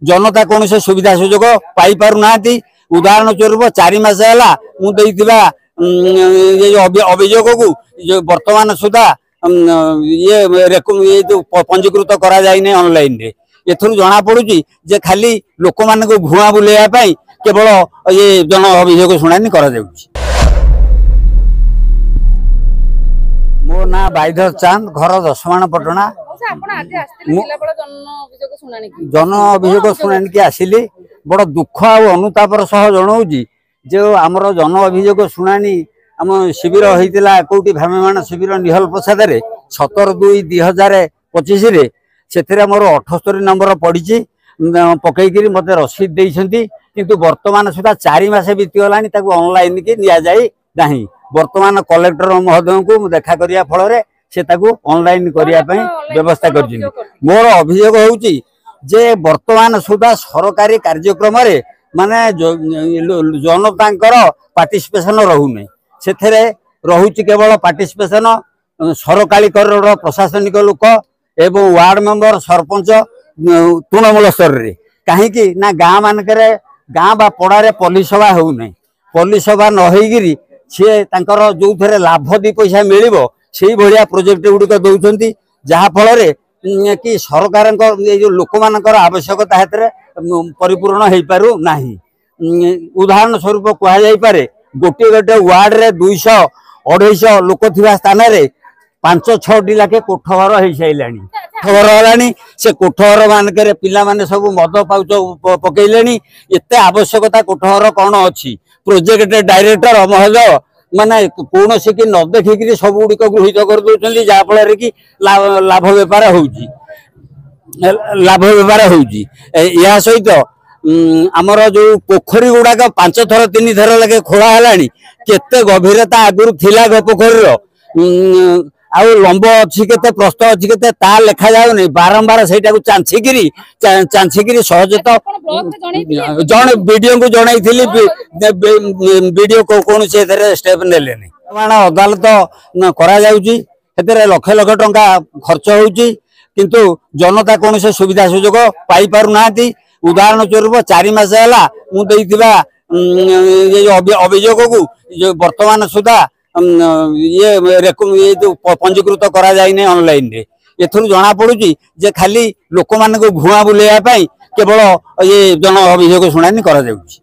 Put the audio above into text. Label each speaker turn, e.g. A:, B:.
A: जनता कौन से सुविधा सुजोग पाई पारु ना। उदाहरण स्वरूप 4 मास है मुझे अभियोग को वर्तमान सुधा ये जो पंजीकृत करा जाए ऑनलाइन रे एथुर जना पड़ुची जे खाली लोक मान को भुआ बुलेवा केवल ये जन अभियोग शुणानी करा जाउची। मो ना बाइधर चांद घर दशमाण पटना जन अभियोग शुणानी की आसिली बड़ दुख आ अनुतापर सह जनाऊँगी जो आमर जन अभियोग शुणानी आम शिविर होता कौटी भ्राम्यमाण शिविर निहल प्रसाद 17/2/2025 से मोर 78 नंबर पड़ी पकईकि मत रसीद देती किंतु वर्तमान सुधा 4 मास बीतीगला ऑनलाइन की नि जाए ना। वर्तमान कलेक्टर महोदय को देखा करने फल से ऑनलाइन करने व्यवस्था कर मोर अभियोग होउची जे वर्तमान सुधा सरकारी कार्यक्रम माने जनता पार्टिसिपेशन रहूनी से रहुची केवल पार्टिसिपेशन सरकारी कर प्रशासनिक लोक एवं वार्ड मेंबर सरपंच तृणमूल स्तर रे कहीं ना गाँ मानक गाँ बा पड़ारे पल्ली सभा होना पल्ली सभा न होगी सी जो थे लाभ 2 पैसा मिल से भाया प्रोजेक्ट गुड़िक दौरान जहाँफल कि सरकार जो लोक मान आवश्यकता परिपूर्ण हो पारु ना। उदाहरण स्वरूप कहुपे गोटे गोटे वार्ड रे 200-250 लोक थिबा स्थान रे 5-6 लाखे कोठघर हो सारा से कोठघर मानक पिला माने सब मद पाउच पकईले एत आवश्यकता कोठघर कौन अच्छी प्रोजेक्ट डायरेक्टर महोदय माने कौन से कि न देखिक सब गुड़िक गृहित कर दौरान जहाँफल कि लाभ बेपार होउची या सहित आमर जो पोखरी गुड़ाक 5 थर 3 थर लगे खोला है केते गभीरता आगुरी थिला पोखरी आउ लंब अच्छी के प्रस्थ अच्छी के लेखा जाऊनी बारंबार से चांछिकी सहज तो जन वीडियो को जनई वीडियो कौन से स्टेप नेले अदालत करा लक्ष लक्ष टंका खर्च होउची किंतु जनता कौन से सुविधा सुजोग पाई पारु ना। उदाहरण स्वरूप 4 मास है मुझे अभियोग को वर्तमान सुधा ये जो पंजीकृत करा जाए ऑनलाइन रे एथुर जना पड़ुची जे खाली लोक मान को भुआ बुलेवा केवल ये जन अभियोग शुणानी करा जाउची।